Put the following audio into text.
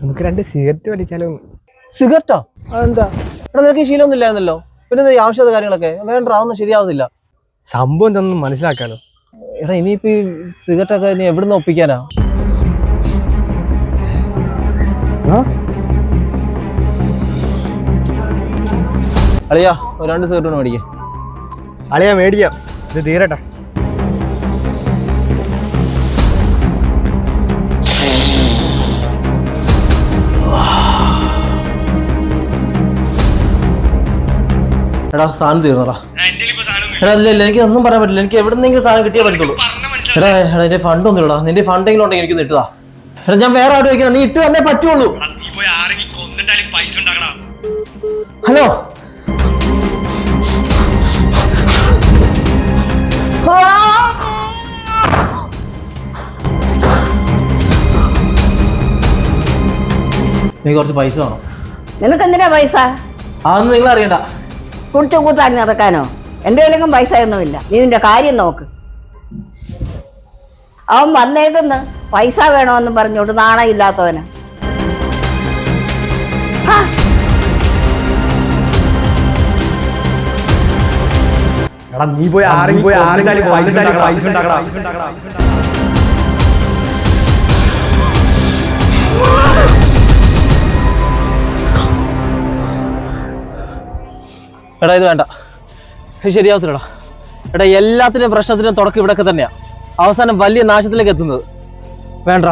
നമുക്ക് 2 സിഗരറ്റ് വലിച്ചാലോ? സിഗരറ്റോ? അതെന്താ? എടാ നിനക്ക് ശീലമൊന്നും ഇല്ലായിരുന്നല്ലോ, പിന്നെ ഈ ആവശ്യത കാര്യങ്ങളൊക്കെ വേണ്ട, അതൊന്നും ശരിയാവുന്നില്ല. സംഭവം എന്തൊന്നും മനസ്സിലാക്കാലോ. എടാ ഇനിയിപ്പോ ഈ സിഗരറ്റൊക്കെ ഇനി എവിടുന്ന് ഒപ്പിക്കാനാ? അളിയാ ഒരു 2 സിഗരറ്റ് മേടിക്കേ. അളിയാ മേടിക്കാം, ഇത് തീരട്ടെ. എടാ സാധനം തീർന്നടാ. എടാ ഇല്ല എനിക്ക് ഒന്നും പറയാൻ പറ്റില്ല, എനിക്ക് എവിടെന്നെങ്കിലും സാധനം കിട്ടിയേ പറ്റത്തുള്ളൂ. എടാ എന്റെ ഫണ്ട് ഒന്നും ഇടാ, നിന്റെ ഫണ്ടെങ്കിലും ഉണ്ടെങ്കിൽ എനിക്ക് ഇട്ടതാ. എടാ ഞാൻ വേറെ ആരും വയ്ക്കണം, നീ ഇട്ട് തന്നേ പറ്റുള്ളൂ. ഹലോ നീ കുറച്ച് പൈസ വേണം. നിനക്ക് എന്തിനാ പൈസ? അതൊന്നും നിങ്ങൾ അറിയണ്ട. കുടിച്ചു കൂത്താടി നടക്കാനോ? എൻ്റെ കയ്യിലെങ്കിലും പൈസ ഒന്നുമില്ല. നീ നിന്റെ കാര്യം നോക്ക്. അവൻ വന്നേക്കുന്ന് പൈസ വേണമെന്ന് പറഞ്ഞോട്ട് നാണയില്ലാത്തവന്. എടാ നീ പോയി ആരെങ്കിലും പൈസ ഉണ്ടാക്കടാ. എടാ ഇത് വേണ്ട, ഇത് ശരിയാവത്തില്ലടാ. എടാ എല്ലാത്തിനും പ്രശ്നത്തിനും തുടക്കം ഇവിടെയൊക്കെ തന്നെയാ, അവസാനം വലിയ നാശത്തിലേക്ക് എത്തുന്നത്. വേണ്ട.